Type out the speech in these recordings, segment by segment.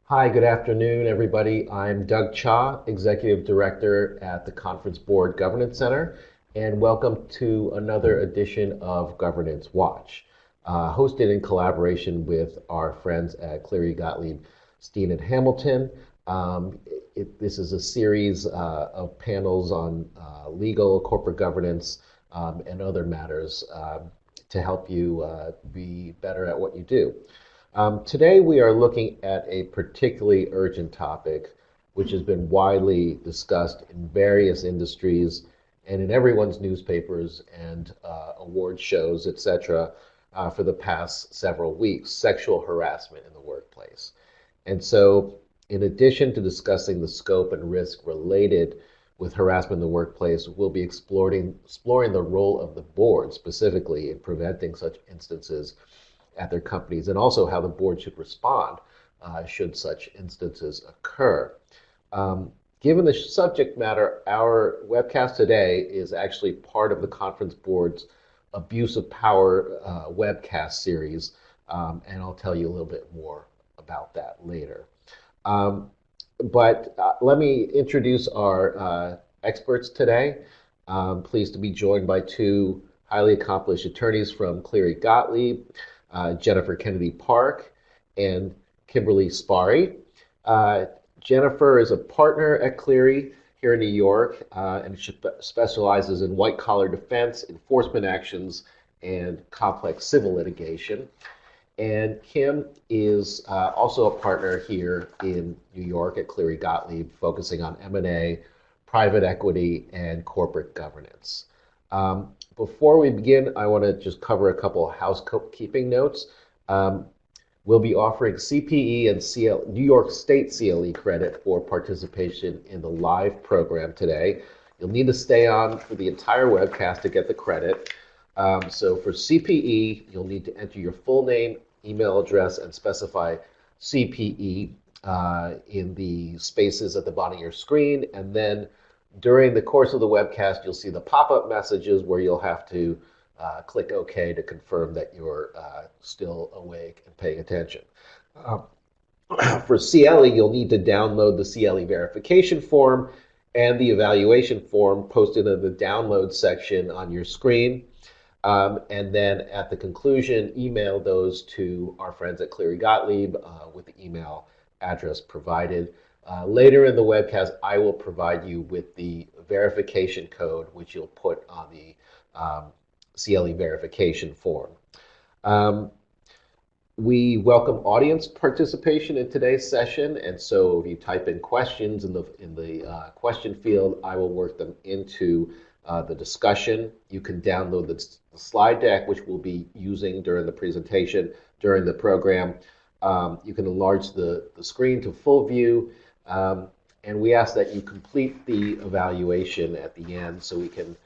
Hi, good afternoon, everybody. I'm Doug Cha, Executive Director at the Conference Board Governance Center, and welcome to another edition of Governance Watch, hosted in collaboration with our friends at Cleary Gottlieb, Steen and Hamilton. This is a series of panels on legal, corporate governance, and other matters to help you be better at what you do. Today we are looking at a particularly urgent topic which has been widely discussed in various industries and in everyone's newspapers and award shows, etc., for the past several weeks: sexual harassment in the workplace. And so, in addition to discussing the scope and risk related with harassment in the workplace, we'll be exploring the role of the board specifically in preventing such instances at their companies, and also how the board should respond should such instances occur. Given the subject matter, our webcast today is actually part of the Conference Board's Abuse of Power webcast series, and I'll tell you a little bit more about that later. But let me introduce our experts today. Pleased to be joined by two highly accomplished attorneys from Cleary Gottlieb, Jennifer Kennedy Park and Kimberly Sparry. Jennifer is a partner at Cleary here in New York, and she specializes in white-collar defense, enforcement actions, and complex civil litigation. And Kim is also a partner here in New York at Cleary Gottlieb, focusing on M&A, private equity, and corporate governance. Before we begin, I want to just cover a couple of housekeeping notes. We'll be offering CPE and New York State CLE credit for participation in the live program today. You'll need to stay on for the entire webcast to get the credit. So for CPE, you'll need to enter your full name, email address, and specify CPE in the spaces at the bottom of your screen. And then during the course of the webcast, you'll see the pop-up messages where you'll have to click OK to confirm that you're still awake and paying attention. For CLE, you'll need to download the CLE verification form and the evaluation form posted in the download section on your screen. And then at the conclusion, email those to our friends at Cleary Gottlieb with the email address provided. Later in the webcast, I will provide you with the verification code, which you'll put on the CLE verification form. We welcome audience participation in today's session, and so if you type in questions in the question field, I will work them into the discussion. You can download the slide deck, which we'll be using during the presentation, during the program. You can enlarge the screen to full view. And we ask that you complete the evaluation at the end so we can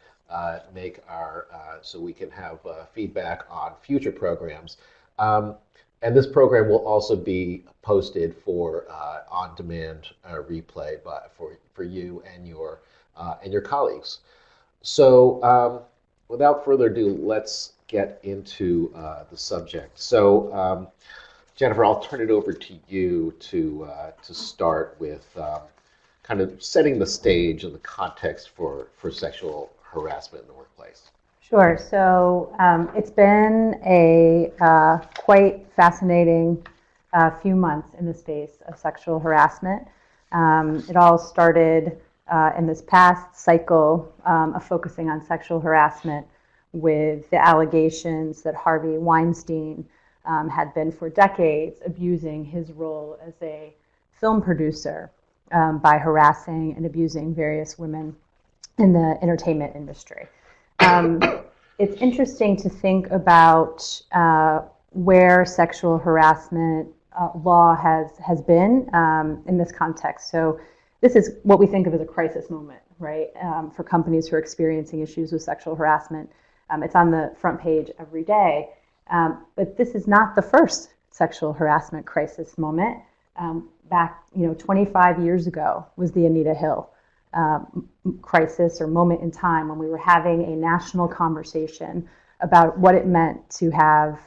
have feedback on future programs. And this program will also be posted for on-demand replay for you and your colleagues. So without further ado, let's get into the subject. So Jennifer, I'll turn it over to you to start with kind of setting the stage and the context for sexual harassment in the workplace. Sure. So it's been a quite fascinating few months in the space of sexual harassment. It all started in this past cycle of focusing on sexual harassment with the allegations that Harvey Weinstein had been for decades abusing his role as a film producer by harassing and abusing various women in the entertainment industry. It's interesting to think about where sexual harassment law has been in this context. So this is what we think of as a crisis moment, right, for companies who are experiencing issues with sexual harassment. It's on the front page every day. But this is not the first sexual harassment crisis moment. Back, 25 years ago was the Anita Hill crisis or moment in time when we were having a national conversation about what it meant to have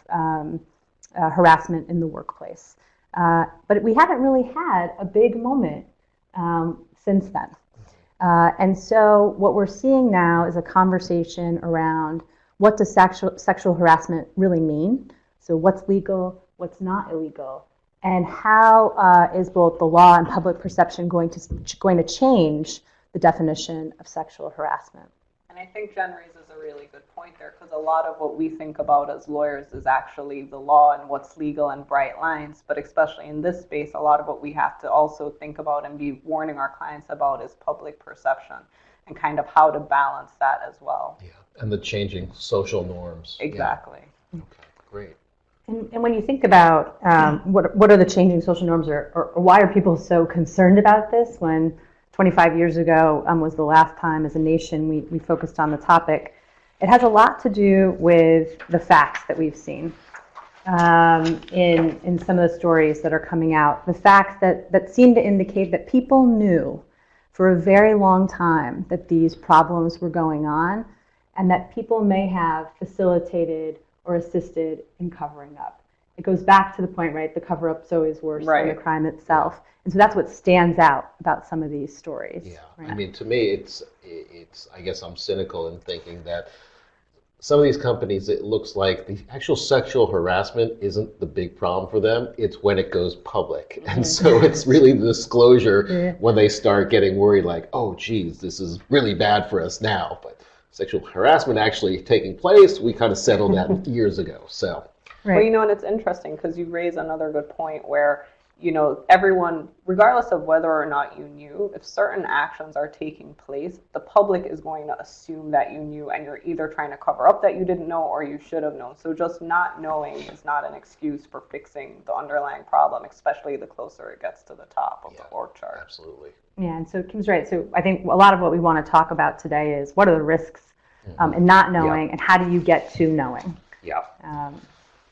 harassment in the workplace. But we haven't really had a big moment since then. And so what we're seeing now is a conversation around what does sexual harassment really mean? So what's legal, what's not illegal, and how is both the law and public perception going to change the definition of sexual harassment? And I think Jen raises a really good point there, because a lot of what we think about as lawyers is actually the law and what's legal and bright lines. But especially in this space, a lot of what we have to also think about and be warning our clients about is public perception and kind of how to balance that as well. Yeah, and the changing social norms. Exactly. Yeah. Okay, great. And when you think about what are the changing social norms, or why are people so concerned about this when 25 years ago was the last time as a nation we focused on the topic, it has a lot to do with the facts that we've seen in some of the stories that are coming out. The facts that seem to indicate that people knew for a very long time that these problems were going on, and that people may have facilitated or assisted in covering up. It goes back to the point, right? The cover-up's always worse than the crime itself. And so that's what stands out about some of these stories. Yeah, right? I mean, to me, it's. I guess I'm cynical in thinking that some of these companies, it looks like the actual sexual harassment isn't the big problem for them. It's when it goes public. And so it's really the disclosure when they start getting worried, like, oh, geez, this is really bad for us now. But sexual harassment actually taking place, we kind of settled that years ago. So. Right. Well, you know, and it's interesting because you raise another good point where, you know, everyone, regardless of whether or not you knew, if certain actions are taking place, the public is going to assume that you knew, and you're either trying to cover up that you didn't know or you should have known. So just not knowing is not an excuse for fixing the underlying problem, especially the closer it gets to the top of the org chart. Absolutely. Yeah, and so Kim's right. So I think a lot of what we want to talk about today is what are the risks in not knowing, and how do you get to knowing? Yeah.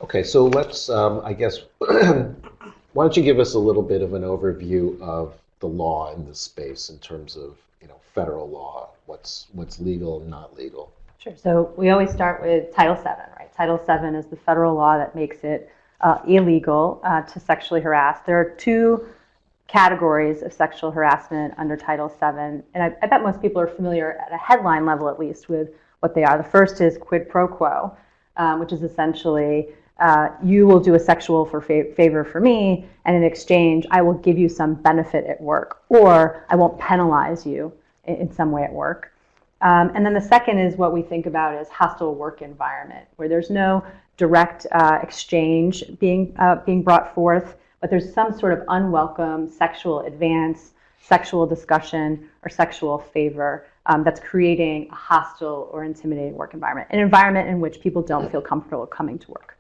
Okay, so let's, I guess, why don't you give us a little bit of an overview of the law in this space in terms of, you know, federal law, what's legal and not legal? Sure. So we always start with Title VII, right? Title VII is the federal law that makes it illegal to sexually harass. There are two categories of sexual harassment under Title VII, and I bet most people are familiar at a headline level, at least, with what they are. The first is quid pro quo, which is essentially you will do a sexual favor for me, and in exchange, I will give you some benefit at work, or I won't penalize you in some way at work. And then the second is what we think about as hostile work environment, where there's no direct exchange being brought forth, but there's some sort of unwelcome sexual advance, sexual discussion, or sexual favor that's creating a hostile or intimidating work environment, an environment in which people don't feel comfortable coming to work.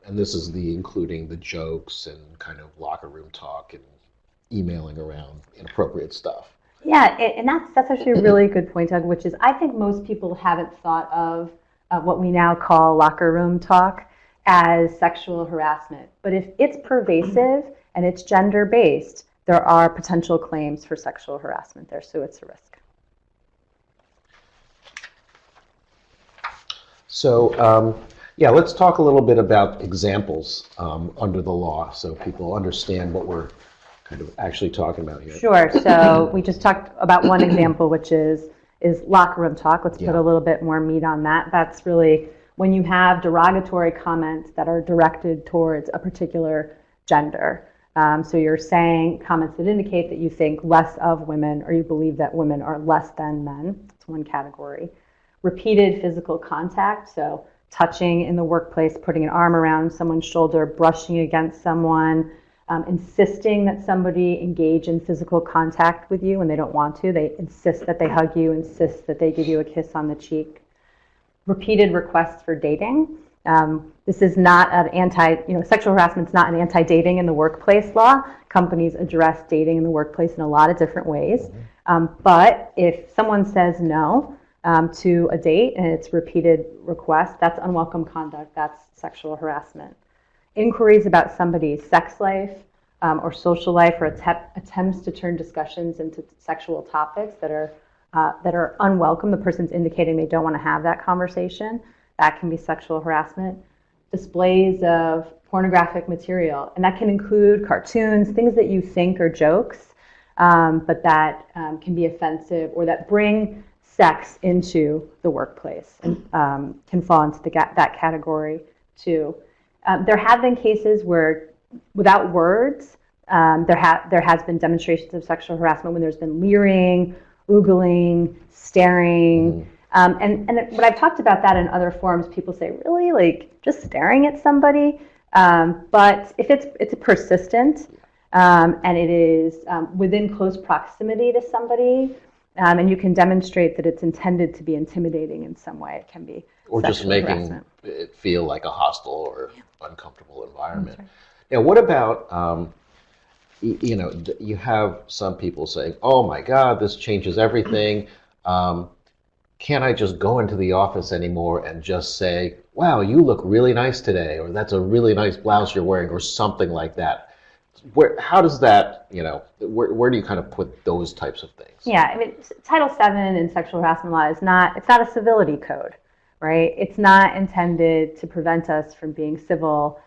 And this is including the jokes and kind of locker room talk and emailing around inappropriate stuff. Yeah, and that's actually a really good point, Doug, which is I think most people haven't thought of what we now call locker room talk as sexual harassment. But if it's pervasive and it's gender-based, there are potential claims for sexual harassment there, so it's a risk. So, yeah, let's talk a little bit about examples under the law so people understand what we're kind of actually talking about here. Sure. So we just talked about one example, which is locker room talk. Let's put a little bit more meat on that. That's really when you have derogatory comments that are directed towards a particular gender. So you're saying comments that indicate that you think less of women, or you believe that women are less than men. That's one category. Repeated physical contact, so touching in the workplace, putting an arm around someone's shoulder, brushing against someone, insisting that somebody engage in physical contact with you when they don't want to. They insist that they hug you, insist that they give you a kiss on the cheek. Repeated requests for dating. This is not an sexual harassment's not an anti-dating in the workplace law. Companies address dating in the workplace in a lot of different ways. But if someone says no to a date and it's repeated requests, that's unwelcome conduct, that's sexual harassment. Inquiries about somebody's sex life or social life, or attempts to turn discussions into sexual topics that are unwelcome. The person's indicating they don't want to have that conversation. That can be sexual harassment. displays of pornographic material. And that can include cartoons, things that you think are jokes, but that can be offensive or that bring sex into the workplace and can fall into that category too. There have been cases where, without words, there has been demonstrations of sexual harassment when there's been leering, oogling, staring. And when I've talked about that in other forums, people say, really, like just staring at somebody? But if it's persistent and it is within close proximity to somebody, and you can demonstrate that it's intended to be intimidating in some way, it can be or just making harassment. It feel like a hostile or uncomfortable environment. Right. Now, what about you have some people saying, "Oh my God, this changes everything. Can't I just go into the office anymore and just say, wow, you look really nice today,' or that's a really nice blouse you're wearing,' or something like that?" How does that, where do you kind of put those types of things? Yeah, I mean, Title VII in sexual harassment law it's not a civility code, right? It's not intended to prevent us from being civil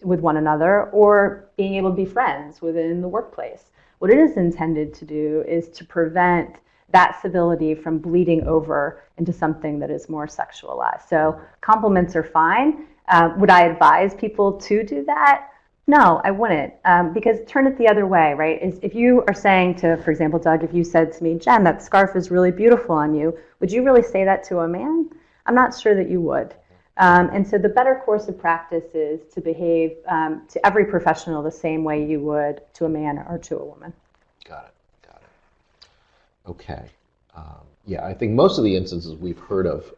with one another or being able to be friends within the workplace. What it is intended to do is to prevent that civility from bleeding over into something that is more sexualized. So compliments are fine. Would I advise people to do that? No, I wouldn't, because turn it the other way, right? If you are saying to, for example, Doug, if you said to me, "Jen, that scarf is really beautiful on you," would you really say that to a man? I'm not sure that you would. And so the better course of practice is to behave to every professional the same way you would to a man or to a woman. Got it. Okay. Yeah, I think most of the instances we've heard of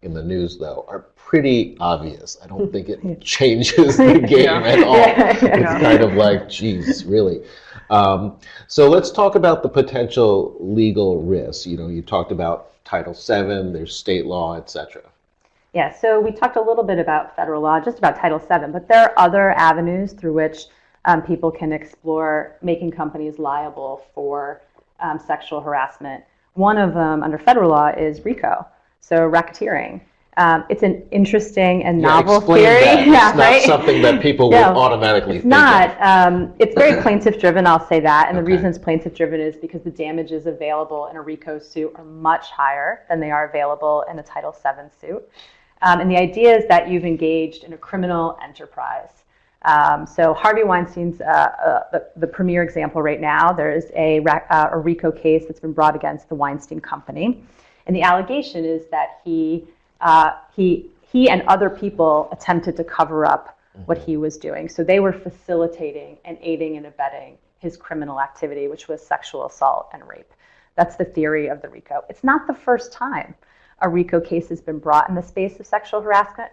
in the news, though, are pretty obvious. I don't think it changes the game at all. It's kind of like, geez, really. So let's talk about the potential legal risks. You talked about Title VII, there's state law, etc. Yeah, so we talked a little bit about federal law, just about Title VII, but there are other avenues through which people can explore making companies liable for sexual harassment. One of them under federal law is RICO, so racketeering. It's an interesting and novel theory. That. It's not something that people would automatically think of. It's very plaintiff-driven, I'll say that. And the reason it's plaintiff-driven is because the damages available in a RICO suit are much higher than they are available in a Title VII suit. And the idea is that you've engaged in a criminal enterprise. So Harvey Weinstein's the premier example right now. There is a RICO case that's been brought against the Weinstein Company. And the allegation is that he and other people attempted to cover up what he was doing. So they were facilitating and aiding and abetting his criminal activity, which was sexual assault and rape. That's the theory of the RICO. It's not the first time a RICO case has been brought in the space of sexual harassment.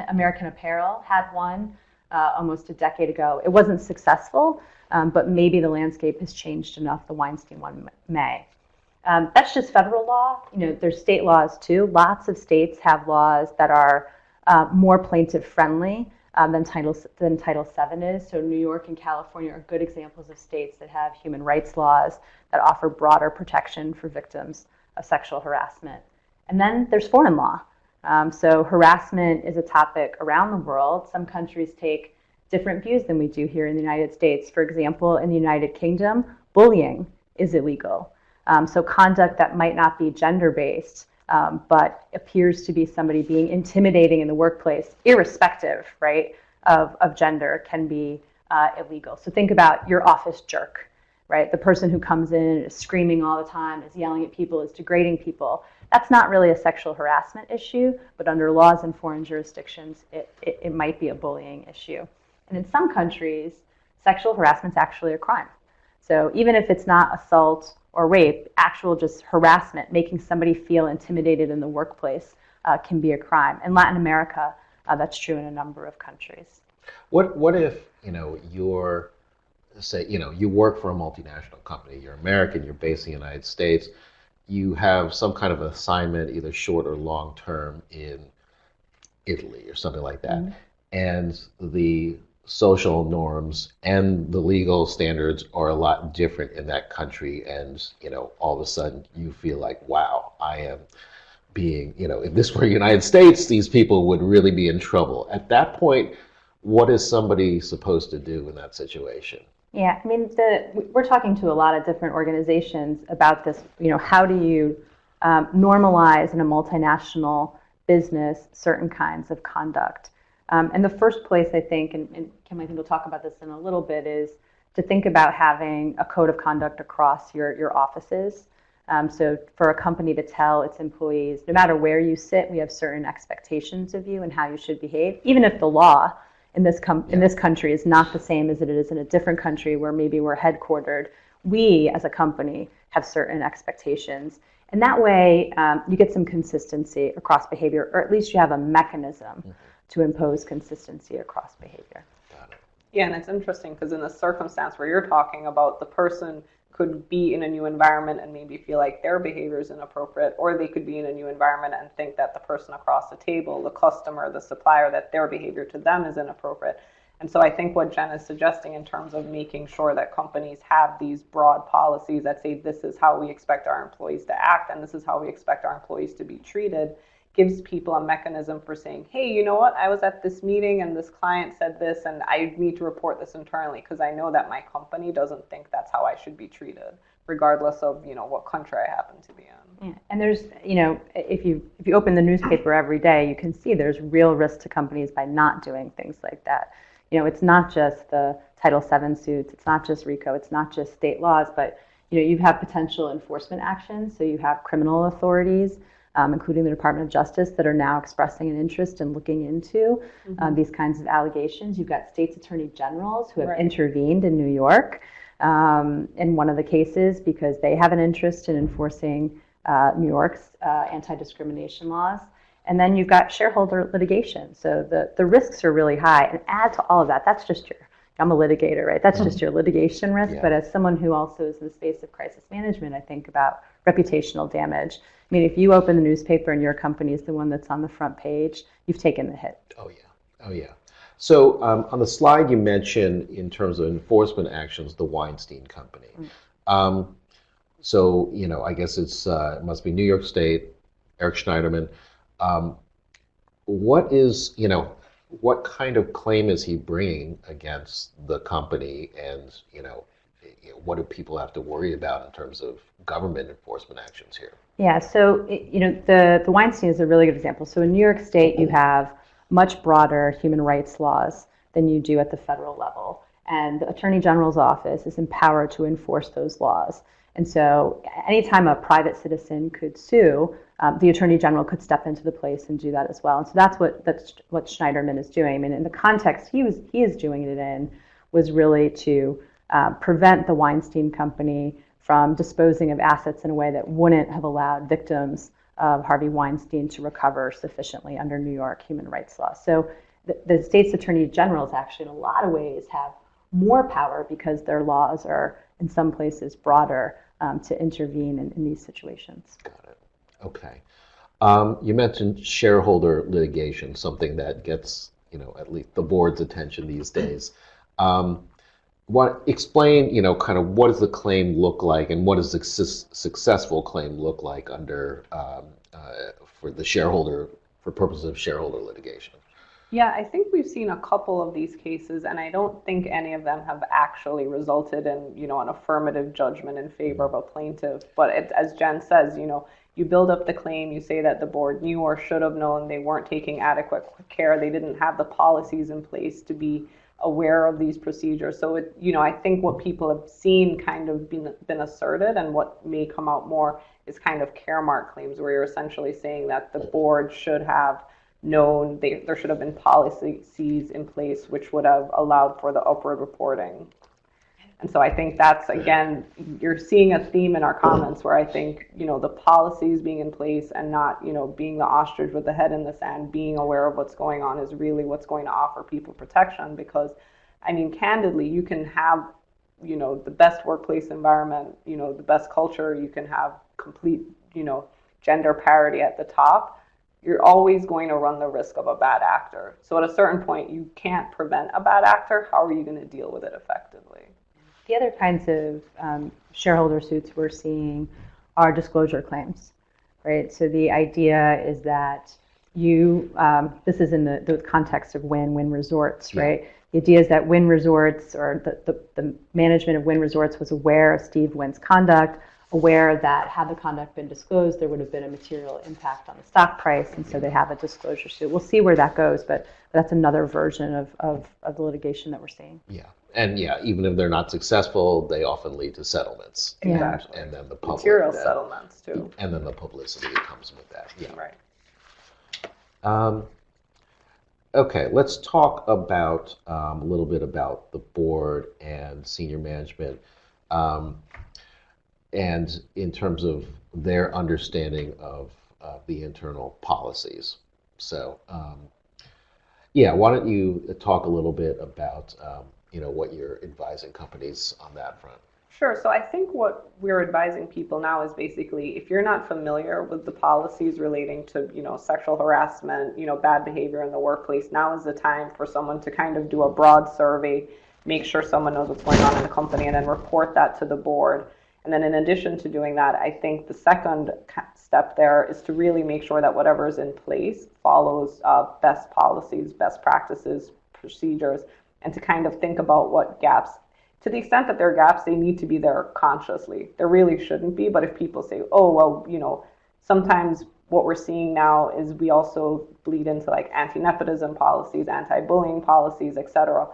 American Apparel had one almost a decade ago. It wasn't successful, but maybe the landscape has changed enough. The Weinstein one may. That's just federal law. There's state laws too. Lots of states have laws that are more plaintiff-friendly than Title VII is. So New York and California are good examples of states that have human rights laws that offer broader protection for victims of sexual harassment. And then there's foreign law. So harassment is a topic around the world. Some countries take different views than we do here in the United States. For example, in the United Kingdom, bullying is illegal. So conduct that might not be gender-based, but appears to be somebody being intimidating in the workplace, irrespective, right, of gender, can be illegal. So think about your office jerk, right? The person who comes in and is screaming all the time, is yelling at people, is degrading people. That's not really a sexual harassment issue, but under laws in foreign jurisdictions, it might be a bullying issue. And in some countries, sexual harassment is actually a crime. So even if it's not assault or rape, actual just harassment, making somebody feel intimidated in the workplace can be a crime. In Latin America, that's true in a number of countries. What if, you're, say, you work for a multinational company, you're American, you're based in the United States, you have some kind of assignment, either short or long term, in Italy or something like that, and the social norms and the legal standards are a lot different in that country, and all of a sudden you feel like, wow, I am being, if this were the United States, these people would really be in trouble. At that point, what is somebody supposed to do in that situation? Yeah, I mean, we're talking to a lot of different organizations about this. How do you normalize in a multinational business certain kinds of conduct? And the first place, I think, and Kim, I think we'll talk about this in a little bit, is to think about having a code of conduct across your offices. So for a company to tell its employees, no matter where you sit, we have certain expectations of you and how you should behave, even if the law in this country is not the same as it is in a different country where maybe we're headquartered. We, as a company, have certain expectations. And that way, you get some consistency across behavior, or at least you have a mechanism to impose consistency across behavior. Yeah, and it's interesting because in the circumstance where you're talking about, the person could be in a new environment and maybe feel like their behavior is inappropriate, or they could be in a new environment and think that the person across the table, the customer, the supplier, that their behavior to them is inappropriate. And so I think what Jen is suggesting in terms of making sure that companies have these broad policies that say this is how we expect our employees to act and this is how we expect our employees to be treated, gives people a mechanism for saying, hey, you know what, I was at this meeting and this client said this and I need to report this internally because I know that my company doesn't think that's how I should be treated, regardless of what country I happen to be in. Yeah. And there's, if you open the newspaper every day, you can see there's real risk to companies by not doing things like that. It's not just the Title VII suits, it's not just RICO, it's not just state laws, but you have potential enforcement actions. So you have criminal authorities, including the Department of Justice, that are now expressing an interest in looking into these kinds of allegations. You've got states attorney generals who have intervened in New York in one of the cases because they have an interest in enforcing New York's anti-discrimination laws. And then you've got shareholder litigation. So the risks are really high. And add to all of that, that's just I'm a litigator, right? That's just your litigation risk. Yeah. But as someone who also is in the space of crisis management, I think about reputational damage. I mean, if you open the newspaper and your company is the one that's on the front page, you've taken the hit. Oh, yeah. So on the slide you mentioned in terms of enforcement actions, the Weinstein Company. So, I guess it must be New York State, Eric Schneiderman. What kind of claim is he bringing against the company, and what do people have to worry about in terms of government enforcement actions here? Yeah, so the Weinstein is a really good example. So in New York State, you have much broader human rights laws than you do at the federal level, and the Attorney General's office is empowered to enforce those laws. And so anytime a private citizen could sue, the Attorney General could step into the place and do that as well. And so that's what Schneiderman is doing. I mean, in the context he is doing it in was really to prevent the Weinstein Company from disposing of assets in a way that wouldn't have allowed victims of Harvey Weinstein to recover sufficiently under New York human rights law. So the state's Attorney Generals actually in a lot of ways have more power because their laws are in some places broader to intervene in these situations. Got it. Okay. You mentioned shareholder litigation, something that gets, at least the board's attention these days. Explain, kind of what does the claim look like, and what does a successful claim look like under for purposes of shareholder litigation? Yeah, I think we've seen a couple of these cases, and I don't think any of them have actually resulted in, an affirmative judgment in favor of a plaintiff. But as Jen says, you build up the claim, you say that the board knew or should have known they weren't taking adequate care, they didn't have the policies in place to be aware of these procedures. So I think what people have seen kind of been asserted, and what may come out more is kind of Caremark claims, where you're essentially saying that the board should have known there should have been policies in place which would have allowed for the upward reporting. And so I think that's, again, you're seeing a theme in our comments where I think, the policies being in place and not, being the ostrich with the head in the sand, being aware of what's going on is really what's going to offer people protection. Because, I mean, candidly, you can have, the best workplace environment, the best culture, you can have complete, gender parity at the top. You're always going to run the risk of a bad actor. So at a certain point, you can't prevent a bad actor. How are you going to deal with it effectively? The other kinds of shareholder suits we're seeing are disclosure claims. right? So the idea is that this is in the context of Wynn Resorts, right? The idea is that Wynn Resorts, or the management of Wynn Resorts, was aware of Steve Wynn's conduct, aware that had the conduct been disclosed, there would have been a material impact on the stock price, and so they have a disclosure suit. We'll see where that goes, but that's another version of the litigation that we're seeing. Yeah. And even if they're not successful, they often lead to settlements. Exactly. And then the public. Material settlements, too. And then the publicity that comes with that. Yeah. Right. Okay, let's talk about a little bit about the board and senior management, and in terms of their understanding of the internal policies. So, why don't you talk a little bit about what you're advising companies on that front? Sure. So I think what we're advising people now is basically, if you're not familiar with the policies relating to, sexual harassment, bad behavior in the workplace, now is the time for someone to kind of do a broad survey, make sure someone knows what's going on in the company, and then report that to the board. And then in addition to doing that, I think the second step there is to really make sure that whatever is in place follows best policies, best practices, procedures, and to kind of think about what gaps. To the extent that there are gaps, they need to be there consciously. There really shouldn't be, but if people say, oh, well, sometimes what we're seeing now is we also bleed into like anti-nepotism policies, anti-bullying policies, etc.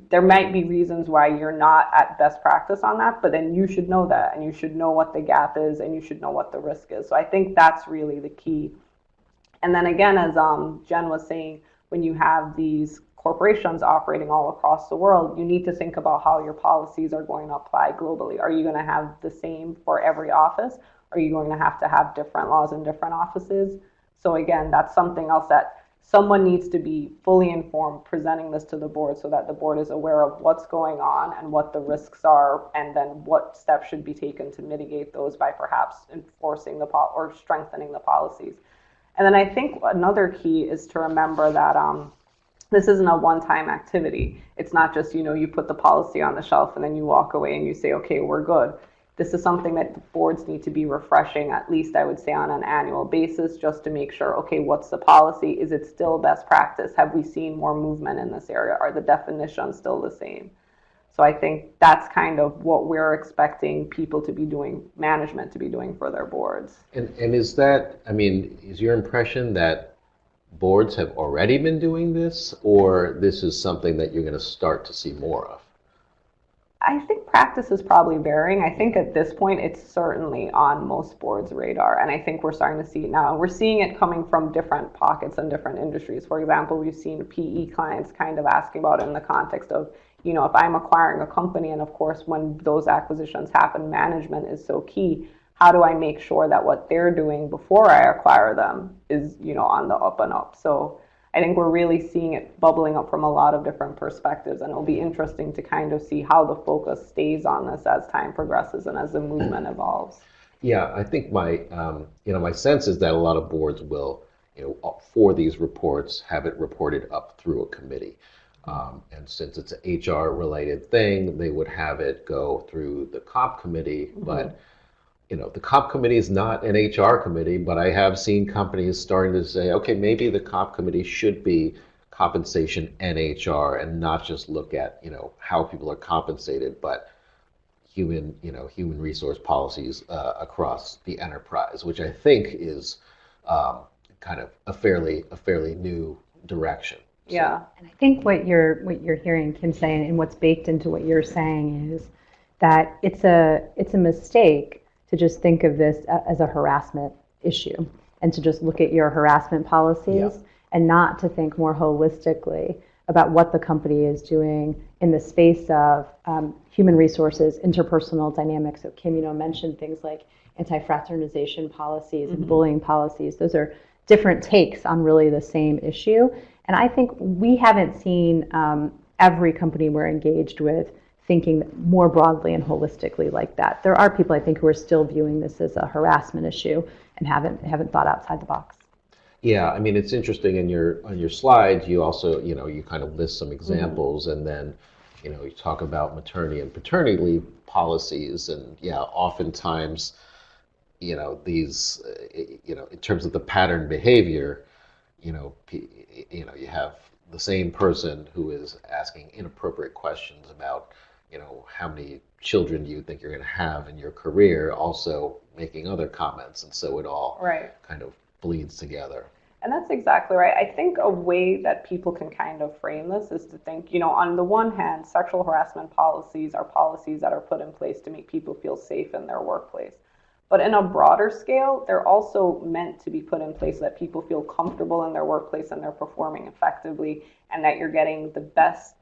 There might be reasons why you're not at best practice on that, but then you should know that, and you should know what the gap is, and you should know what the risk is. So I think that's really the key. And then again, as Jen was saying, when you have these corporations operating all across the world, you need to think about how your policies are going to apply globally. Are you going to have the same for every office? Are you going to have different laws in different offices? So again, that's something else that someone needs to be fully informed, presenting this to the board so that the board is aware of what's going on and what the risks are, and then what steps should be taken to mitigate those by perhaps enforcing or strengthening the policies. And then I think another key is to remember that this isn't a one-time activity. It's not just, you put the policy on the shelf and then you walk away and you say, okay, we're good. This is something that the boards need to be refreshing, at least I would say on an annual basis, just to make sure, okay, what's the policy? Is it still best practice? Have we seen more movement in this area? Are the definitions still the same? So I think that's kind of what we're expecting people to be doing, management to be doing for their boards. And is that, is your impression that boards have already been doing this, or this is something that you're going to start to see more of? I think practice is probably varying. I think at this point, it's certainly on most boards' radar, and I think we're starting to see it now. We're seeing it coming from different pockets and different industries. For example, we've seen PE clients kind of asking about it in the context of, if I'm acquiring a company, and of course, when those acquisitions happen, management is so key. How do I make sure that what they're doing before I acquire them is, on the up and up? So I think we're really seeing it bubbling up from a lot of different perspectives, and it'll be interesting to kind of see how the focus stays on this as time progresses and as the movement evolves. Yeah, I think my sense is that a lot of boards will, for these reports, have it reported up through a committee. And since it's an HR-related thing, they would have it go through the comp committee, but the comp committee is not an HR committee, but I have seen companies starting to say, okay, maybe the comp committee should be compensation and HR, and not just look at, how people are compensated, but human resource policies across the enterprise, which I think is kind of a fairly new direction. So. Yeah. And I think what you're hearing Kim saying, and what's baked into what you're saying, is that it's a mistake to just think of this as a harassment issue, and to just look at your harassment policies and not to think more holistically about what the company is doing in the space of human resources, interpersonal dynamics. So Kim, mentioned things like anti-fraternization policies and bullying policies. Those are different takes on really the same issue. And I think we haven't seen every company we're engaged with thinking more broadly and holistically like that. There are people, I think, who are still viewing this as a harassment issue and haven't thought outside the box. Yeah, it's interesting on your slides. You also, you kind of list some examples, and then, you talk about maternity and paternity leave policies, and oftentimes, these, in terms of the pattern behavior, you have the same person who is asking inappropriate questions about, how many children do you think you're going to have in your career, also making other comments, and so it all Right. kind of bleeds together. And that's exactly right. I think a way that people can kind of frame this is to think, on the one hand, sexual harassment policies are policies that are put in place to make people feel safe in their workplace. But in a broader scale, they're also meant to be put in place so that people feel comfortable in their workplace and they're performing effectively and that you're getting the best,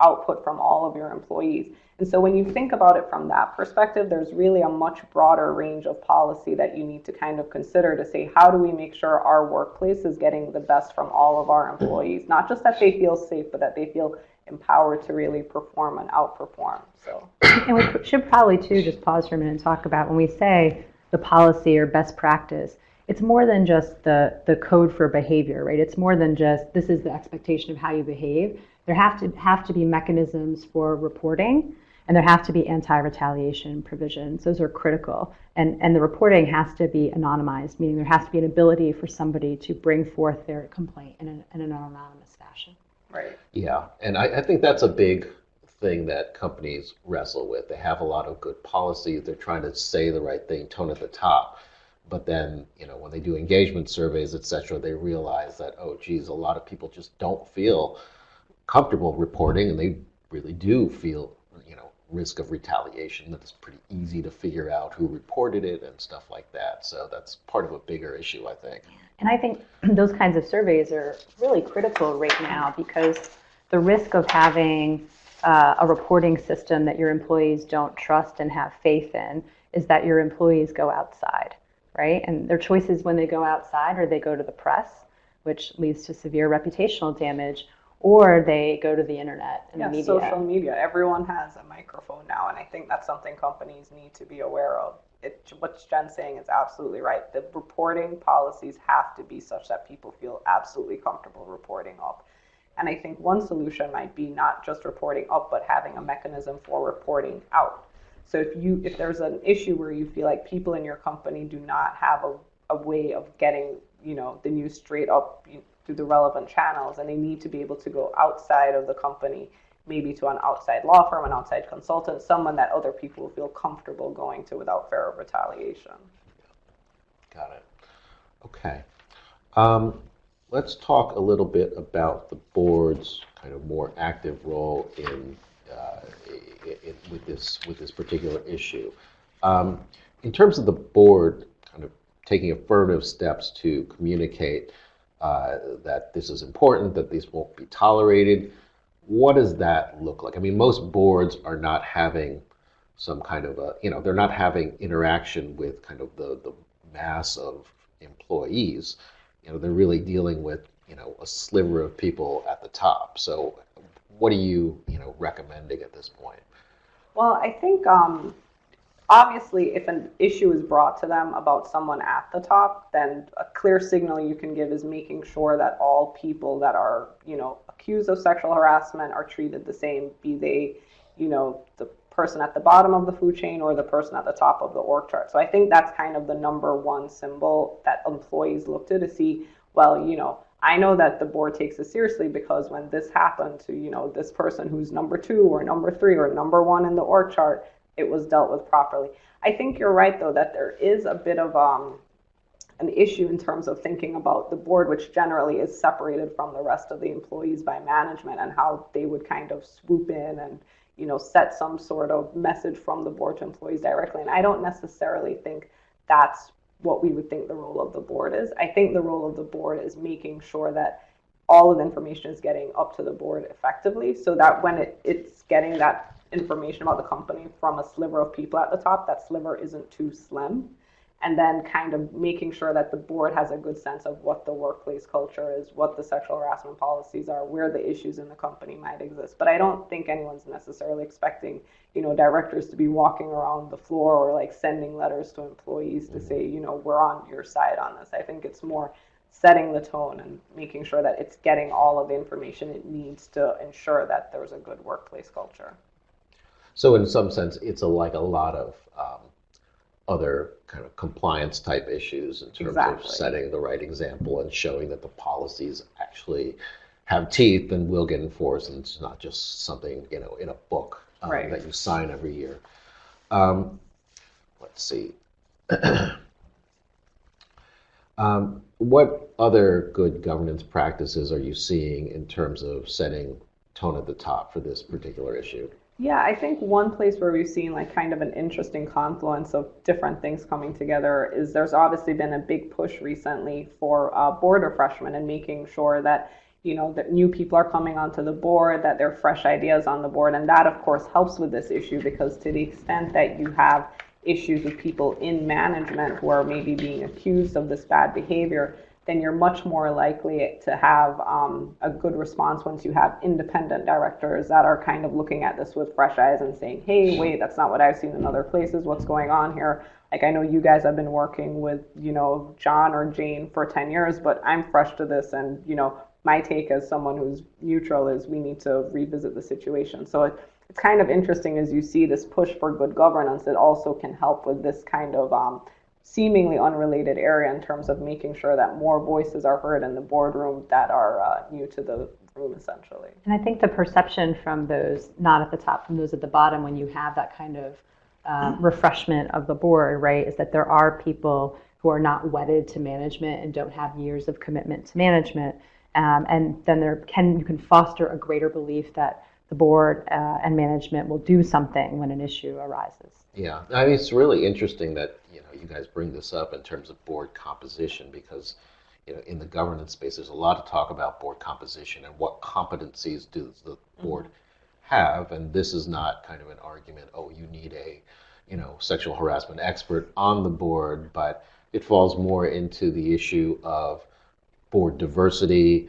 output from all of your employees. And so when you think about it from that perspective, there's really a much broader range of policy that you need to kind of consider to say, how do we make sure our workplace is getting the best from all of our employees? Not just that they feel safe, but that they feel empowered to really perform and outperform. So, And we should probably too just pause for a minute and talk about when we say the policy or best practice, it's more than just the code for behavior, right? It's more than just this is the expectation of how you behave. There have to be mechanisms for reporting, and there have to be anti-retaliation provisions. Those are critical. And the reporting has to be anonymized, meaning there has to be an ability for somebody to bring forth their complaint in an anonymous fashion. right. Yeah, and I think that's a big thing that companies wrestle with. They have a lot of good policies. They're trying to say the right thing, tone at the top. But then, when they do engagement surveys, et cetera, they realize that, oh, geez, a lot of people just don't feel comfortable reporting, and they really do feel, risk of retaliation. That it's pretty easy to figure out who reported it and stuff like that. So that's part of a bigger issue, I think. And I think those kinds of surveys are really critical right now because the risk of having a reporting system that your employees don't trust and have faith in is that your employees go outside, right? And their choices when they go outside are they go to the press, which leads to severe reputational damage, or they go to the internet and the media. Social media. Everyone has a microphone now, and I think that's something companies need to be aware of. What Jen's saying is absolutely right. The reporting policies have to be such that people feel absolutely comfortable reporting up. And I think one solution might be not just reporting up, but having a mechanism for reporting out. So if there's an issue where you feel like people in your company do not have a way of getting, the news straight up through the relevant channels, and they need to be able to go outside of the company, maybe to an outside law firm, an outside consultant, someone that other people will feel comfortable going to without fear of retaliation. Got it. Okay. Let's talk a little bit about the board's kind of more active role with this particular issue. In terms of the board kind of taking affirmative steps to communicate that this is important, that this won't be tolerated, what does that look like? I mean, most boards are not having some kind of they're not having interaction with kind of the mass of employees. They're really dealing with, a sliver of people at the top. So what are you, recommending at this point? Well, I think obviously if an issue is brought to them about someone at the top, then a clear signal you can give is making sure that all people that are, accused of sexual harassment are treated the same, be they, the person at the bottom of the food chain or the person at the top of the org chart. So I think that's kind of the number one symbol that employees look to see, well, I know that the board takes this seriously because when this happened to, this person who's number 2 or number 3 or number 1 in the org chart, it was dealt with properly. I think you're right, though, that there is a bit of an issue in terms of thinking about the board, which generally is separated from the rest of the employees by management, and how they would kind of swoop in and set some sort of message from the board to employees directly. And I don't necessarily think that's what we would think the role of the board is. I think the role of the board is making sure that all of the information is getting up to the board effectively, so that when it's getting that information about the company from a sliver of people at the top, that sliver isn't too slim. And then kind of making sure that the board has a good sense of what the workplace culture is, what the sexual harassment policies are, where the issues in the company might exist. But I don't think anyone's necessarily expecting, directors to be walking around the floor or like sending letters to employees to say, we're on your side on this. I think it's more setting the tone and making sure that it's getting all of the information it needs to ensure that there's a good workplace culture. So in some sense, it's like a lot of other kind of compliance type issues in terms of setting the right example and showing that the policies actually have teeth and will get enforced, and it's not just something, in a book that you sign every year. Let's see. What other good governance practices are you seeing in terms of setting tone at the top for this particular issue? Yeah, I think one place where we've seen like kind of an interesting confluence of different things coming together is there's obviously been a big push recently for board refreshment and making sure that that new people are coming onto the board, that there are fresh ideas on the board, and that of course helps with this issue, because to the extent that you have issues with people in management who are maybe being accused of this bad behavior, then you're much more likely to have a good response once you have independent directors that are kind of looking at this with fresh eyes and saying, hey, wait, that's not what I've seen in other places. What's going on here? Like, I know you guys have been working with, John or Jane for 10 years, but I'm fresh to this. And, my take as someone who's neutral is we need to revisit the situation. So it's kind of interesting as you see this push for good governance. It also can help with this kind of seemingly unrelated area in terms of making sure that more voices are heard in the boardroom that are new to the room, essentially. And I think the perception from those not at the top, from those at the bottom, when you have that kind of refreshment of the board, right, is that there are people who are not wedded to management and don't have years of commitment to management. And then you can foster a greater belief that the board and management will do something when an issue arises. Yeah, I mean, it's really interesting that you guys bring this up in terms of board composition, because in the governance space there's a lot of talk about board composition and what competencies does the board have, and this is not kind of an argument, oh, you need a sexual harassment expert on the board, but it falls more into the issue of board diversity,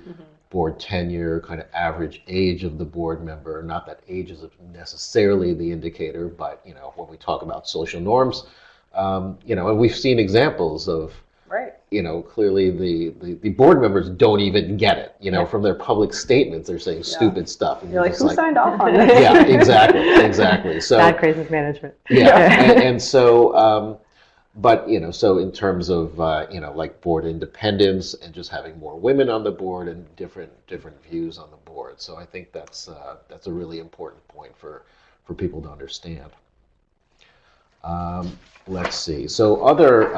board tenure, kind of average age of the board member. Not that age is necessarily the indicator, but when we talk about social norms, and we've seen examples of, clearly the board members don't even get it. From their public statements, they're saying stupid stuff. And you're like, who signed off on this? Yeah, exactly. So bad crisis management. Yeah, and so. But so in terms of like board independence and just having more women on the board and different views on the board, so I think that's a really important point for people to understand. Let's see. So other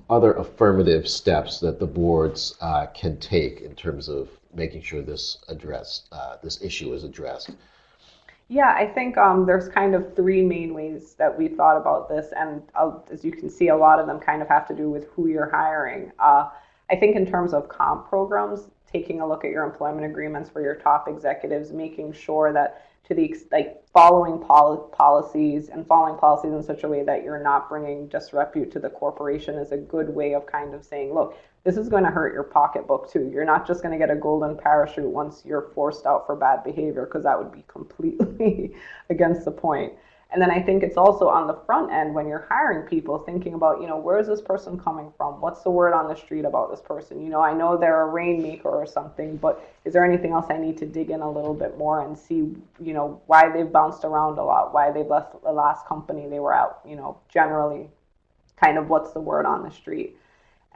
other affirmative steps that the boards can take in terms of making sure this issue is addressed. Yeah, I think there's kind of three main ways that we thought about this, and as you can see, a lot of them kind of have to do with who you're hiring. I think in terms of comp programs, taking a look at your employment agreements for your top executives, making sure that following policies in such a way that you're not bringing disrepute to the corporation is a good way of kind of saying, look, this is going to hurt your pocketbook too. You're not just going to get a golden parachute once you're forced out for bad behavior, because that would be completely against the point. And then I think it's also on the front end when you're hiring people, thinking about, where is this person coming from? What's the word on the street about this person? I know they're a rainmaker or something, but is there anything else I need to dig in a little bit more and see, why they've bounced around a lot, why they've left the last company they were at, generally kind of what's the word on the street.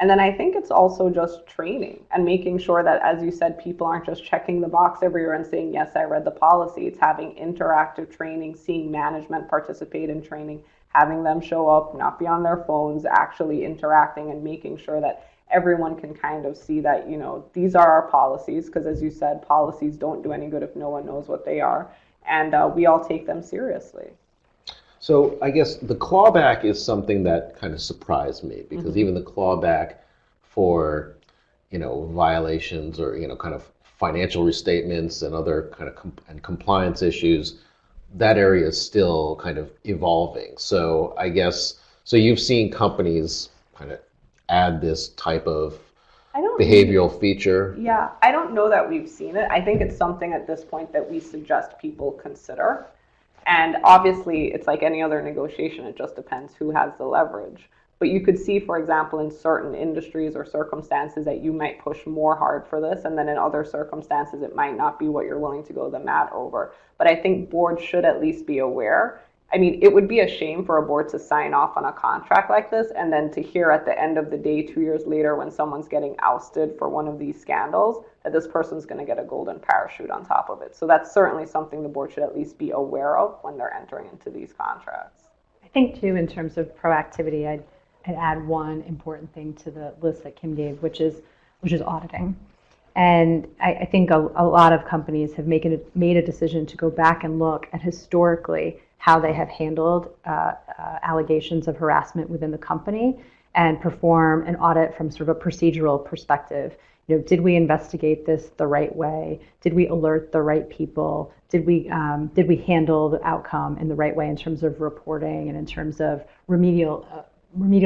And then I think it's also just training and making sure that, as you said, people aren't just checking the box every year and saying, yes, I read the policy. It's having interactive training, seeing management participate in training, having them show up, not be on their phones, actually interacting and making sure that everyone can kind of see that, these are our policies, because as you said, policies don't do any good if no one knows what they are. And we all take them seriously. So I guess the clawback is something that kind of surprised me, because even the clawback for, violations or, kind of financial restatements and other kind of and compliance issues, that area is still kind of evolving. So I guess, so you've seen companies kind of add this type of behavioral feature? Yeah, I don't know that we've seen it. I think it's something at this point that we suggest people consider. And obviously, it's like any other negotiation. It just depends who has the leverage. But you could see, for example, in certain industries or circumstances that you might push more hard for this, and then in other circumstances, it might not be what you're willing to go the mat over. But I think boards should at least be aware. I mean, it would be a shame for a board to sign off on a contract like this and then to hear at the end of the day, 2 years later, when someone's getting ousted for one of these scandals, that this person's going to get a golden parachute on top of it. So that's certainly something the board should at least be aware of when they're entering into these contracts. I think too, in terms of proactivity, I'd add one important thing to the list that Kim gave, which is auditing. And I think a lot of companies have made a decision to go back and look at historically how they have handled allegations of harassment within the company and perform an audit from sort of a procedural perspective. You know, did we investigate this the right way? Did we alert the right people? Did we handle the outcome in the right way in terms of reporting and in terms of remedial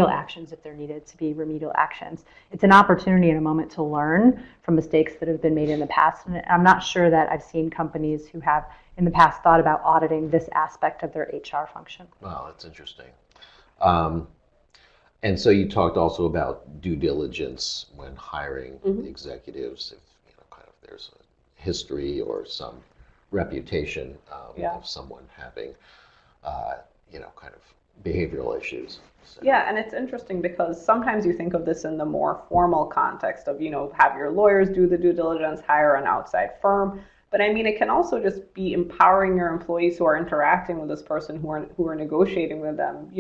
actions if there needed to be remedial actions? It's an opportunity in a moment to learn from mistakes that have been made in the past. And I'm not sure that I've seen companies who have in the past thought about auditing this aspect of their HR function. Wow, that's interesting. And so you talked also about due diligence when hiring executives, if kind of there's a history or some reputation of someone having kind of behavioral issues. So. Yeah, and it's interesting because sometimes you think of this in the more formal context of, have your lawyers do the due diligence, hire an outside firm. But I mean, it can also just be empowering your employees who are interacting with this person, who are negotiating with them.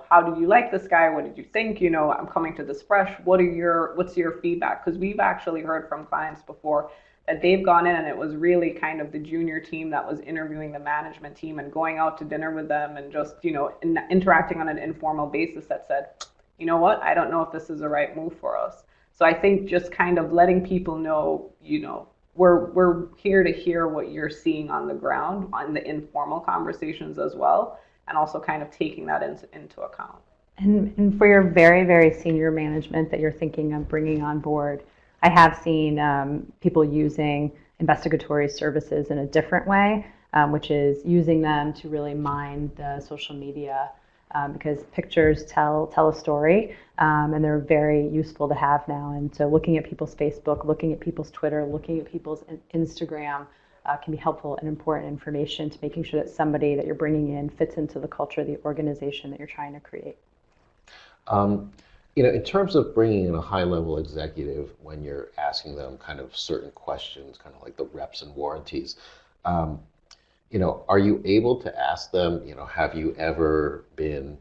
How did you like this guy? What did you think? I'm coming to this fresh. What's your feedback? Because we've actually heard from clients before that they've gone in and it was really kind of the junior team that was interviewing the management team and going out to dinner with them and just, interacting on an informal basis that said, you know what, I don't know if this is the right move for us. So I think just kind of letting people know, we're here to hear what you're seeing on the ground on the informal conversations as well, and also kind of taking that into account. And for your very, very senior management that you're thinking of bringing on board, I have seen people using investigatory services in a different way, which is using them to really mine the social media because pictures tell a story, and they're very useful to have now. And so looking at people's Facebook, looking at people's Twitter, looking at people's Instagram can be helpful and important information to making sure that somebody that you're bringing in fits into the culture of the organization that you're trying to create. In terms of bringing in a high-level executive, when you're asking them kind of certain questions, kind of like the reps and warranties, are you able to ask them, have you ever been,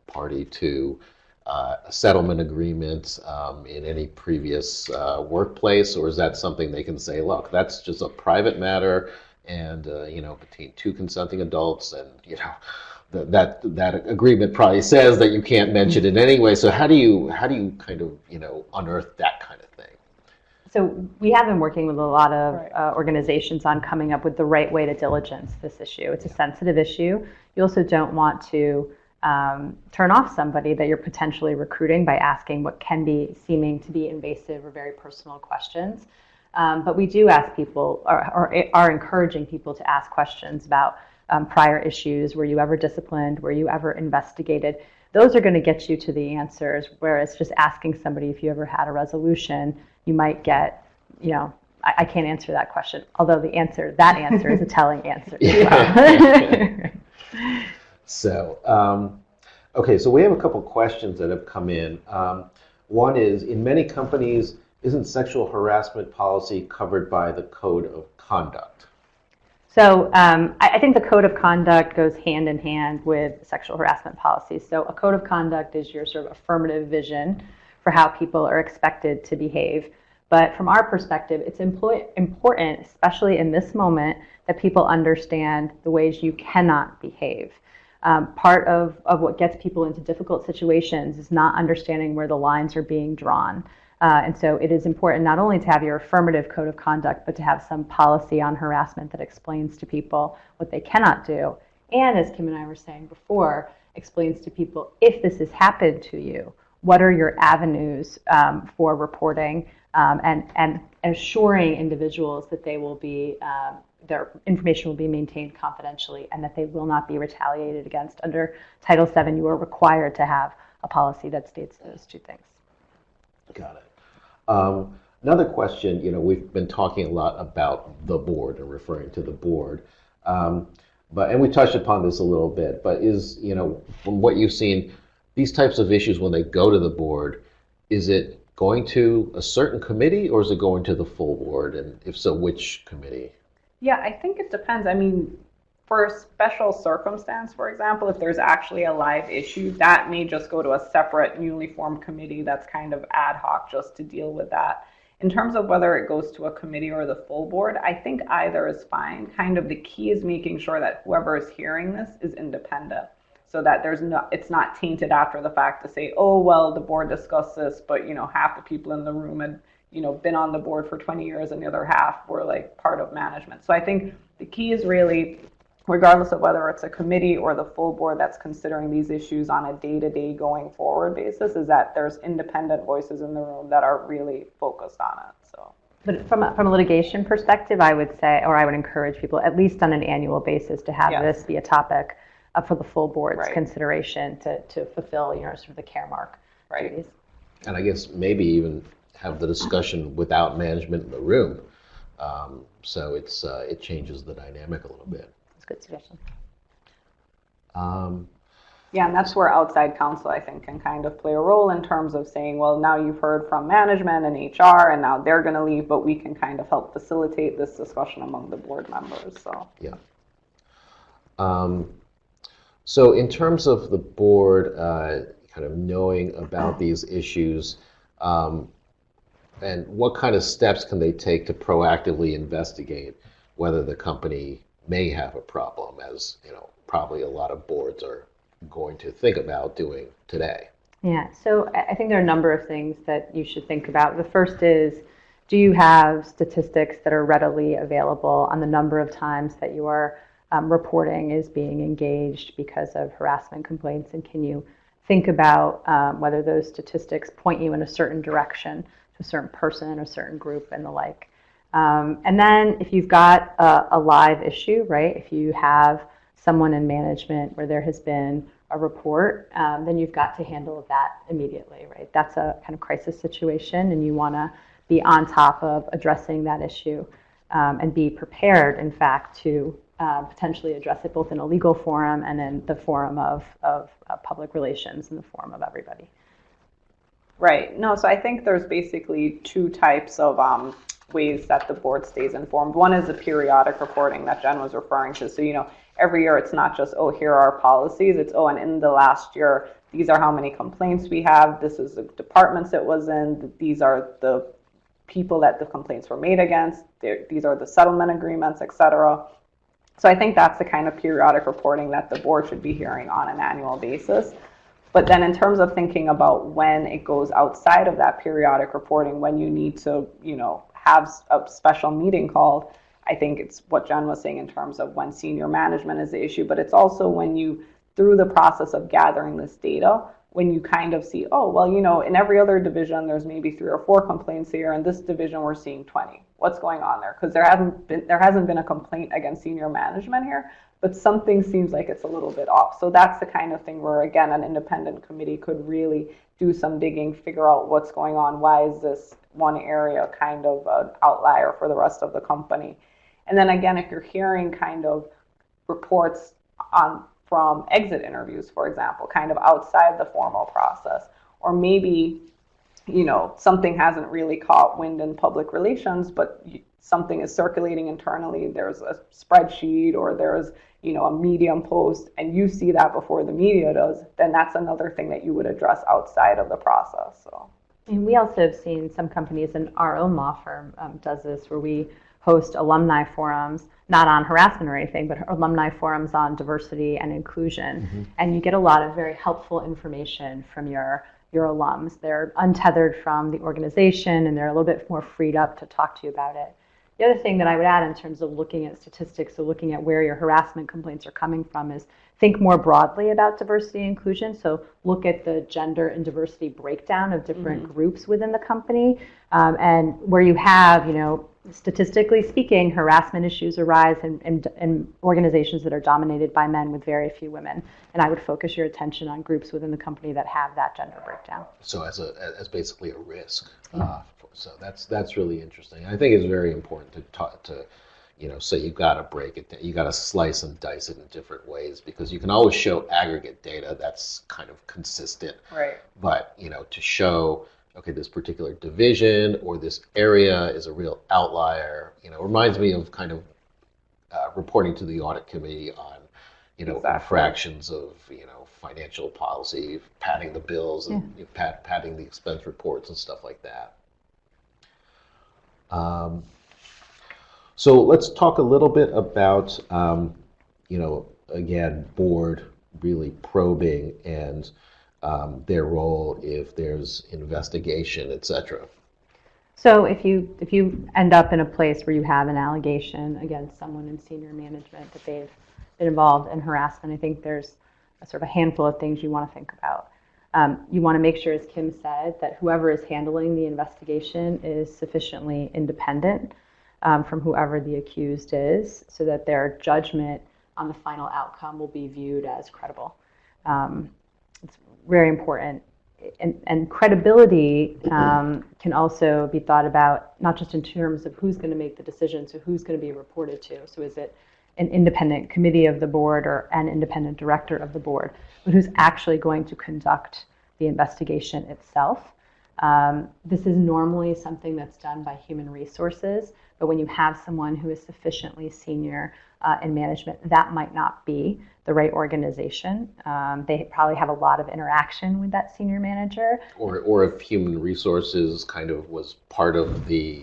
party to a settlement agreement in any previous workplace, or is that something they can say, look, that's just a private matter, and between two consenting adults, and that agreement probably says that you can't mention it anyway. So how do you kind of unearth that kind of thing? So we have been working with a lot of organizations on coming up with the right way to diligence this issue. It's a sensitive issue. You also don't want to turn off somebody that you're potentially recruiting by asking what can be seeming to be invasive or very personal questions. But we do ask people, or are encouraging people to ask questions about prior issues. Were you ever disciplined? Were you ever investigated? Those are going to get you to the answers, whereas just asking somebody if you ever had a resolution, you might get, I can't answer that question, although that answer is a telling answer as well. So, okay, so we have a couple questions that have come in. One is, in many companies, isn't sexual harassment policy covered by the code of conduct? So I think the code of conduct goes hand in hand with sexual harassment policies. So a code of conduct is your sort of affirmative vision for how people are expected to behave. But from our perspective, it's important, especially in this moment, that people understand the ways you cannot behave. Part of what gets people into difficult situations is not understanding where the lines are being drawn. And so it is important not only to have your affirmative code of conduct, but to have some policy on harassment that explains to people what they cannot do. And as Kim and I were saying before, explains to people, if this has happened to you, what are your avenues for reporting, and assuring individuals that they will be, their information will be maintained confidentially and that they will not be retaliated against. Under Title VII, you are required to have a policy that states those two things. Got it. Another question, we've been talking a lot about the board and referring to the board, and we touched upon this a little bit, but from what you've seen, these types of issues, when they go to the board, is it going to a certain committee or is it going to the full board? And if so, which committee? Yeah, I think it depends. I mean, for a special circumstance, for example, if there's actually a live issue, that may just go to a separate newly formed committee that's kind of ad hoc just to deal with that. In terms of whether it goes to a committee or the full board, I think either is fine. Kind of the key is making sure that whoever is hearing this is independent, so that it's not tainted after the fact to say, oh, well, the board discussed this, but half the people in the room had been on the board for 20 years and the other half were like part of management. So I think the key is really, regardless of whether it's a committee or the full board that's considering these issues on a day-to-day going forward basis, is that there's independent voices in the room that are really focused on it. So, but from a litigation perspective, I would say, or I would encourage people, at least on an annual basis, to have this be a topic for the full board's consideration to fulfill, sort of the Caremark duties. And I guess maybe even have the discussion without management in the room, so it changes the dynamic a little bit. That's a good suggestion. Yeah, and that's where outside counsel, I think, can kind of play a role in terms of saying, well, now you've heard from management and HR, and now they're going to leave, but we can kind of help facilitate this discussion among the board members. So yeah. So in terms of the board kind of knowing about these issues, and what kind of steps can they take to proactively investigate whether the company may have a problem, as probably a lot of boards are going to think about doing today? Yeah, so I think there are a number of things that you should think about. The first is, do you have statistics that are readily available on the number of times that your reporting is being engaged because of harassment complaints? And can you think about whether those statistics point you in a certain direction, to a certain person, a certain group, and the like? And then if you've got a live issue, right, if you have someone in management where there has been a report, then you've got to handle that immediately, right? That's a kind of crisis situation, and you want to be on top of addressing that issue and be prepared, in fact, to potentially address it both in a legal forum and in the forum of public relations, in the forum of everybody. Right. No, so I think there's basically two types of ways that the board stays informed. One is the periodic reporting that Jen was referring to. So, every year it's not just, oh, here are our policies. It's, oh, and in the last year, these are how many complaints we have. This is the departments it was in. These are the people that the complaints were made against. These are the settlement agreements, et cetera. So I think that's the kind of periodic reporting that the board should be hearing on an annual basis. But then in terms of thinking about when it goes outside of that periodic reporting, when you need to, have a special meeting called, I think it's what Jen was saying in terms of when senior management is the issue, but it's also when you, through the process of gathering this data, when you kind of see, oh, well, in every other division, there's maybe 3 or 4 complaints here. In this division, we're seeing 20. What's going on there? Because there hasn't been a complaint against senior management here, but something seems like it's a little bit off. So that's the kind of thing where, again, an independent committee could really do some digging, figure out what's going on. Why is this one area kind of an outlier for the rest of the company? And then again, if you're hearing kind of reports from exit interviews, for example, kind of outside the formal process, or maybe, something hasn't really caught wind in public relations, but something is circulating internally, there's a spreadsheet or there's, a Medium post, and you see that before the media does, then that's another thing that you would address outside of the process. So. And we also have seen some companies, and our own law firm does this, where we host alumni forums, not on harassment or anything, but alumni forums on diversity and inclusion. Mm-hmm. And you get a lot of very helpful information from your alums. They're untethered from the organization, and they're a little bit more freed up to talk to you about it. The other thing that I would add in terms of looking at statistics, so looking at where your harassment complaints are coming from, is think more broadly about diversity and inclusion. So look at the gender and diversity breakdown of different mm-hmm. groups within the company, and where you have, statistically speaking, harassment issues arise in organizations that are dominated by men with very few women. And I would focus your attention on groups within the company that have that gender breakdown. So as basically a risk. So that's really interesting. I think it's very important to So you got to break it down. You got to slice and dice it in different ways because you can always show aggregate data that's kind of consistent. Right. But, to show, okay, this particular division or this area is a real outlier, reminds me of kind of reporting to the audit committee on, Exactly. infractions of, financial policy, padding the bills and padding the expense reports and stuff like that. So let's talk a little bit about, again, board really probing and their role if there's investigation, et cetera. So if you end up in a place where you have an allegation against someone in senior management that they've been involved in harassment, I think there's a sort of a handful of things you want to think about. You want to make sure, as Kim said, that whoever is handling the investigation is sufficiently independent from whoever the accused is, so that their judgment on the final outcome will be viewed as credible. It's very important. And credibility can also be thought about not just in terms of who's going to make the decision, so who's going to be reported to. So is it an independent committee of the board or an independent director of the board, but who's actually going to conduct the investigation itself. This is normally something that's done by human resources, but when you have someone who is sufficiently senior in management, that might not be the right organization. They probably have a lot of interaction with that senior manager. Or if human resources kind of was part of the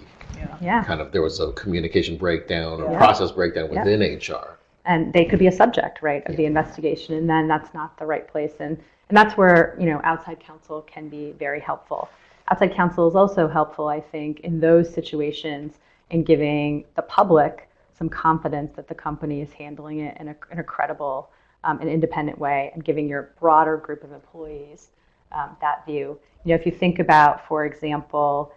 kind of, there was a communication breakdown or process breakdown within HR. And they could be a subject, right, of the investigation, and then that's not the right place. And that's where, outside counsel can be very helpful. Outside counsel is also helpful, I think, in those situations in giving the public some confidence that the company is handling it in a credible and independent way, and giving your broader group of employees that view. If you think about, for example,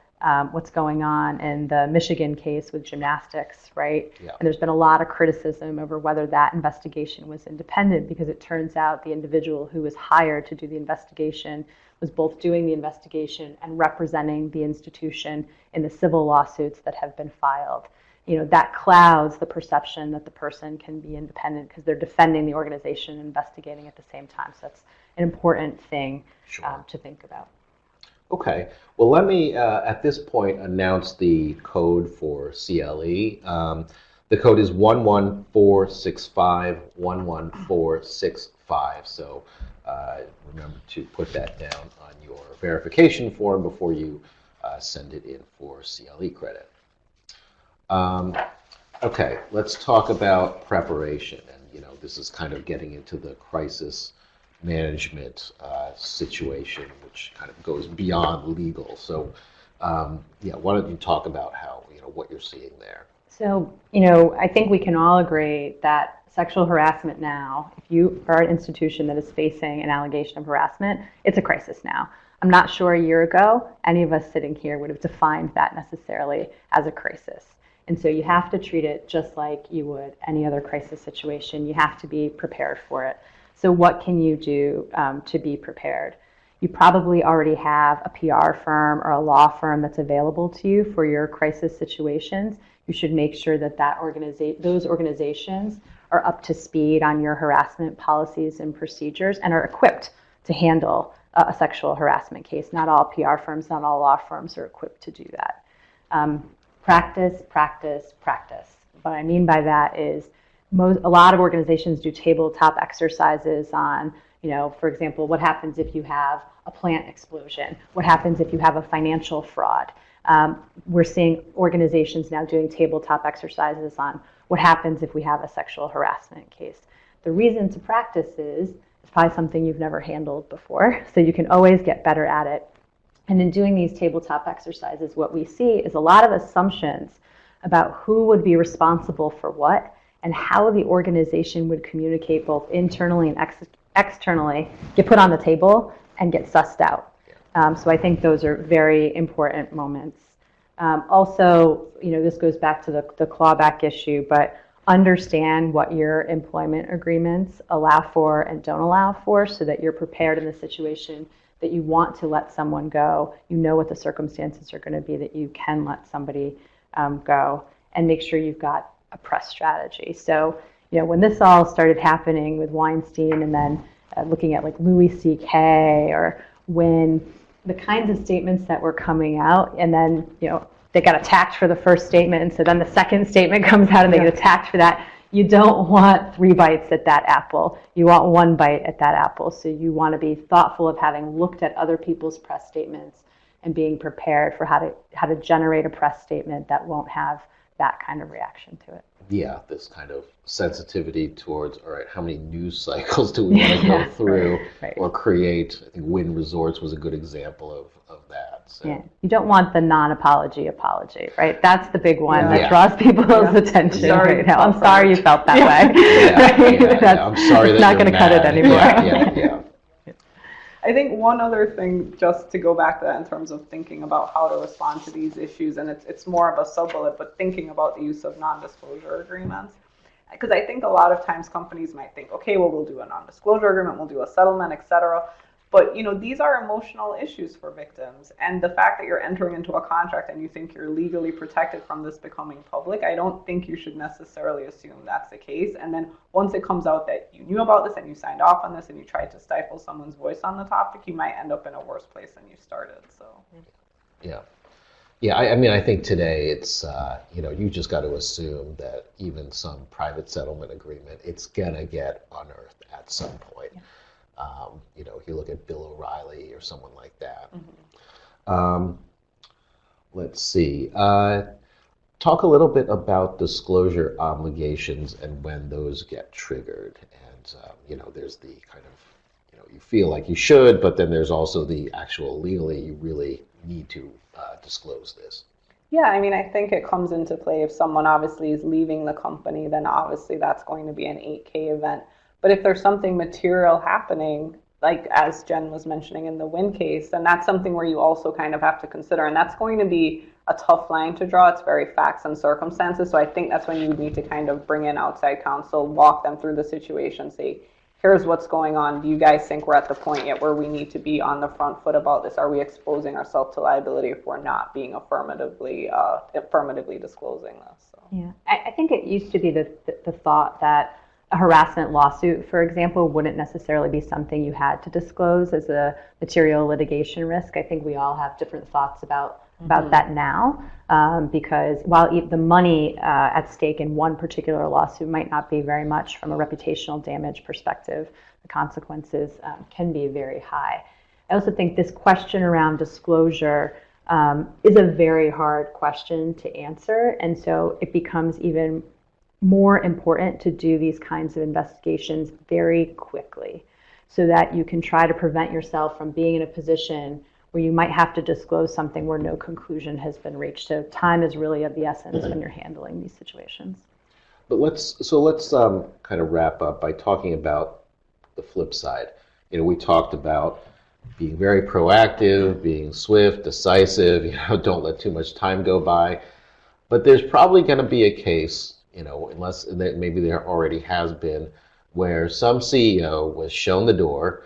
what's going on in the Michigan case with gymnastics, right? Yeah. And there's been a lot of criticism over whether that investigation was independent, because it turns out the individual who was hired to do the investigation was both doing the investigation and representing the institution in the civil lawsuits that have been filed. That clouds the perception that the person can be independent because they're defending the organization and investigating at the same time. So that's an important thing to think about. Okay. Well, let me, at this point, announce the code for CLE. The code is 11465, 11465. So remember to put that down on your verification form before you send it in for CLE credit. Okay, let's talk about preparation. And, this is kind of getting into the crisis management situation, which kind of goes beyond legal. So, why don't you talk about how, what you're seeing there? So, I think we can all agree that sexual harassment now, if you are an institution that is facing an allegation of harassment, it's a crisis now. I'm not sure a year ago any of us sitting here would have defined that necessarily as a crisis. And so you have to treat it just like you would any other crisis situation. You have to be prepared for it. So what can you do to be prepared? You probably already have a PR firm or a law firm that's available to you for your crisis situations. You should make sure that those organizations are up to speed on your harassment policies and procedures and are equipped to handle a sexual harassment case. Not all PR firms, not all law firms are equipped to do that. Practice, practice, practice. What I mean by that is a lot of organizations do tabletop exercises on, for example, what happens if you have a plant explosion? What happens if you have a financial fraud? We're seeing organizations now doing tabletop exercises on what happens if we have a sexual harassment case. The reason to practice is it's probably something you've never handled before, so you can always get better at it. And in doing these tabletop exercises, what we see is a lot of assumptions about who would be responsible for what and how the organization would communicate both internally and externally, get put on the table and get sussed out. So I think those are very important moments. Also, this goes back to the clawback issue, but understand what your employment agreements allow for and don't allow for, so that you're prepared in the situation that you want to let someone go. You know what the circumstances are going to be that you can let somebody go, and make sure you've got a press strategy. So, when this all started happening with Weinstein, and then looking at like Louis C.K., or when the kinds of statements that were coming out, and then, they got attacked for the first statement, and so then the second statement comes out and they get attacked for that. You don't want 3 bites at that apple. You want 1 bite at that apple. So you want to be thoughtful of having looked at other people's press statements and being prepared for how to generate a press statement that won't have that kind of reaction to it. Yeah, this kind of sensitivity towards, all right, how many news cycles do we want to go through or create? I think Wynn Resorts was a good example of that. So. Yeah, you don't want the non-apology apology, right? That's the big one that draws people's attention right now. I'm sorry you felt that way. I'm sorry that not going to cut it anymore. Yeah. I think one other thing, just to go back to that in terms of thinking about how to respond to these issues, and it's more of a sub-bullet, but thinking about the use of non-disclosure agreements. Because I think a lot of times companies might think, okay, well, we'll do a non-disclosure agreement, we'll do a settlement, etc. But these are emotional issues for victims, and the fact that you're entering into a contract and you think you're legally protected from this becoming public, I don't think you should necessarily assume that's the case. And then once it comes out that you knew about this and you signed off on this and you tried to stifle someone's voice on the topic, you might end up in a worse place than you started. So yeah. I mean, I think today it's you just got to assume that even some private settlement agreement, it's gonna get unearthed at some point. If you look at Bill O'Reilly or someone like that. Let's see. Talk a little bit about disclosure obligations and when those get triggered. And, there's the kind of, you feel like you should, but then there's also the actual legally you really need to disclose this. Yeah, I mean, I think it comes into play if someone obviously is leaving the company, then obviously that's going to be an 8K event. But if there's something material happening, like as Jen was mentioning in the Wynn case, then that's something where you also kind of have to consider. And that's going to be a tough line to draw. It's very facts and circumstances. So I think that's when you would need to kind of bring in outside counsel, walk them through the situation, say, here's what's going on. Do you guys think we're at the point yet where we need to be on the front foot about this? Are we exposing ourselves to liability if we're not being affirmatively disclosing this? So. Yeah, I think it used to be the thought that a harassment lawsuit, for example, wouldn't necessarily be something you had to disclose as a material litigation risk. I think we all have different thoughts about that now, because while the money at stake in one particular lawsuit might not be very much from a reputational damage perspective, the consequences can be very high. I also think this question around disclosure is a very hard question to answer, and so it becomes even more important to do these kinds of investigations very quickly so that you can try to prevent yourself from being in a position where you might have to disclose something where no conclusion has been reached. So time is really of the essence when you're handling these situations. But let's kind of wrap up by talking about the flip side. We talked about being very proactive, being swift, decisive, don't let too much time go by. But there's probably going to be a case, unless maybe there already has been, where some CEO was shown the door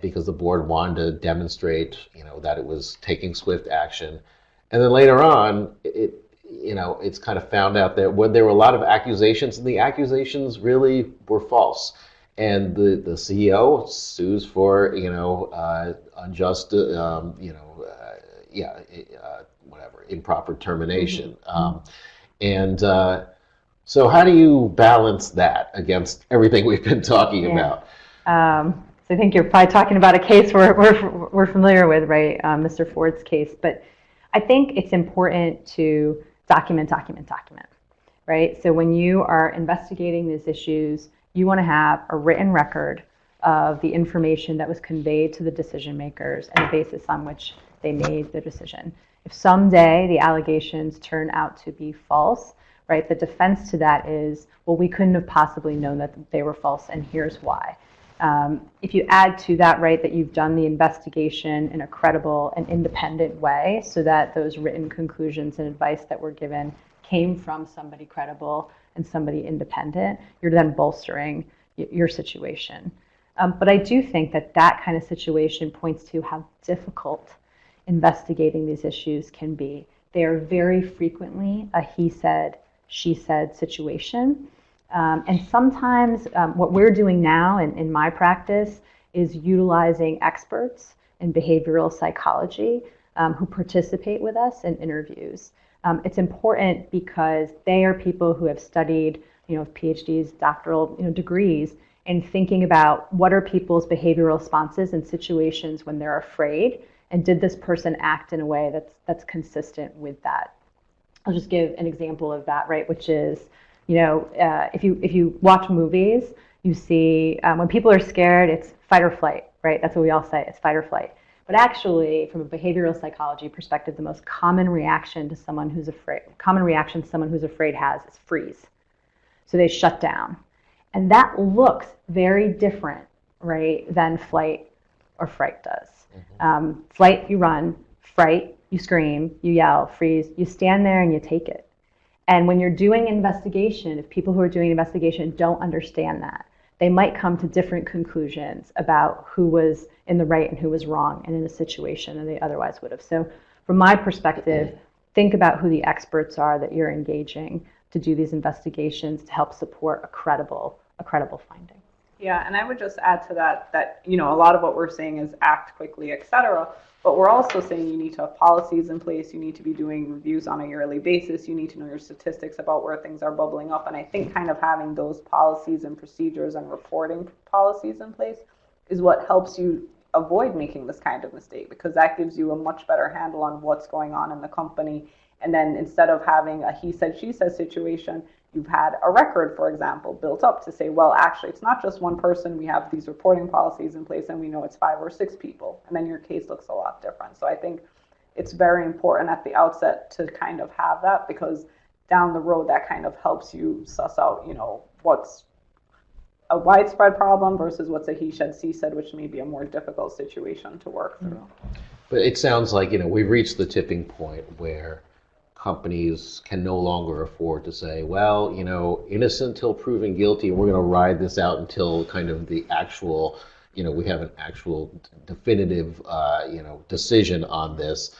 because the board wanted to demonstrate, that it was taking swift action, and then later on, it's kind of found out that when there were a lot of accusations, and the accusations really were false, and the CEO sues for unjust, improper termination. So how do you balance that against everything we've been talking about? So I think you're probably talking about a case we're familiar with, right? Mr. Ford's case. But I think it's important to document, right? So when you are investigating these issues, you want to have a written record of the information that was conveyed to the decision makers and the basis on which they made the decision. If someday the allegations turn out to be false, right, the defense to that is, well, we couldn't have possibly known that they were false, and here's why. If you add to that, right, that you've done the investigation in a credible and independent way so that those written conclusions and advice that were given came from somebody credible and somebody independent, you're then bolstering your situation. But I do think that kind of situation points to how difficult investigating these issues can be. They are very frequently a he said, she said situation. And sometimes what we're doing now in my practice is utilizing experts in behavioral psychology who participate with us in interviews. It's important because they are people who have studied, PhDs, doctoral, degrees, and thinking about what are people's behavioral responses in situations when they're afraid, and did this person act in a way that's consistent with that. I'll just give an example of that, right? Which is, if you watch movies, you see when people are scared, it's fight or flight, right? That's what we all say, it's fight or flight. But actually, from a behavioral psychology perspective, the most common reaction someone who's afraid has is freeze. So they shut down. And that looks very different, right, than flight or fright does. Flight, you run. Fright, you scream, you yell. Freeze, you stand there and you take it. And when you're doing investigation, if people who are doing investigation don't understand that, they might come to different conclusions about who was in the right and who was wrong and in a situation than they otherwise would have. So from my perspective, think about who the experts are that you're engaging to do these investigations to help support a credible finding. Yeah, and I would just add to that a lot of what we're saying is act quickly, et cetera. But we're also saying you need to have policies in place. You need to be doing reviews on a yearly basis. You need to know your statistics about where things are bubbling up. And I think kind of having those policies and procedures and reporting policies in place is what helps you avoid making this kind of mistake, because that gives you a much better handle on what's going on in the company. And then instead of having a he said, she said situation, you've had a record, for example, built up to say, well, actually, it's not just one person. We have these reporting policies in place and we know it's 5 or 6 people. And then your case looks a lot different. So I think it's very important at the outset to kind of have that, because down the road, that kind of helps you suss out, what's a widespread problem versus what's a he said, she said, which may be a more difficult situation to work through. But it sounds like, we've reached the tipping point where companies can no longer afford to say, well, innocent till proven guilty, and we're going to ride this out until kind of the actual, we have an actual definitive, decision on this.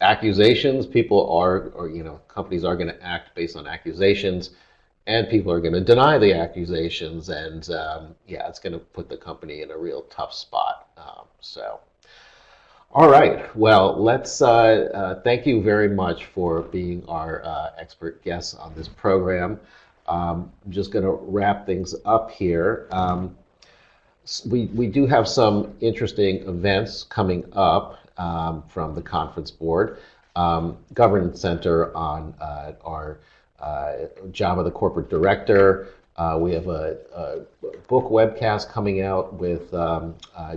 Accusations, companies are going to act based on accusations, and people are going to deny the accusations, and it's going to put the company in a real tough spot. All right. Well, let's thank you very much for being our expert guest on this program. I'm just going to wrap things up here. We do have some interesting events coming up from the conference board. Governance Center on our job of the corporate director. We have a book webcast coming out with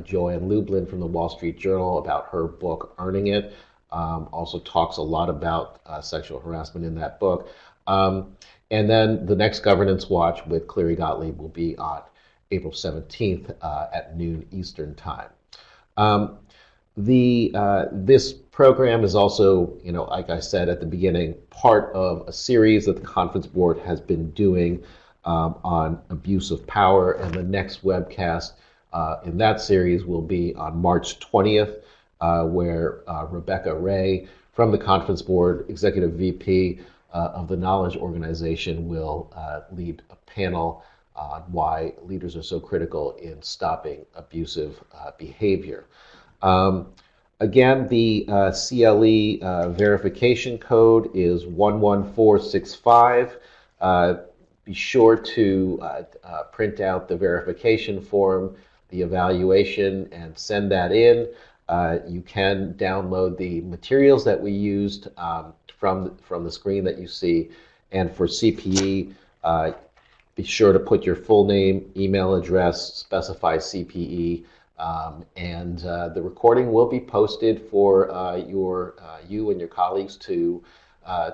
Joanne Lublin from the Wall Street Journal about her book, Earning It. Also talks a lot about sexual harassment in that book. And then the next Governance Watch with Cleary Gottlieb will be on April 17th at noon Eastern Time. This program is also, like I said at the beginning, part of a series that the conference board has been doing on abuse of power, and the next webcast in that series will be on March 20th, where Rebecca Ray from the conference board, executive VP of the Knowledge Organization, will lead a panel on why leaders are so critical in stopping abusive behavior. Again, the CLE verification code is 11465. Be sure to print out the verification form, the evaluation, and send that in. You can download the materials that we used from the screen that you see. And for CPE, be sure to put your full name, email address, specify CPE, and the recording will be posted for you and your colleagues to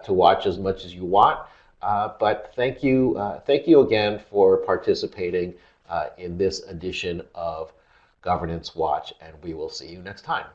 watch as much as you want. But thank you again for participating in this edition of Governance Watch, and we will see you next time.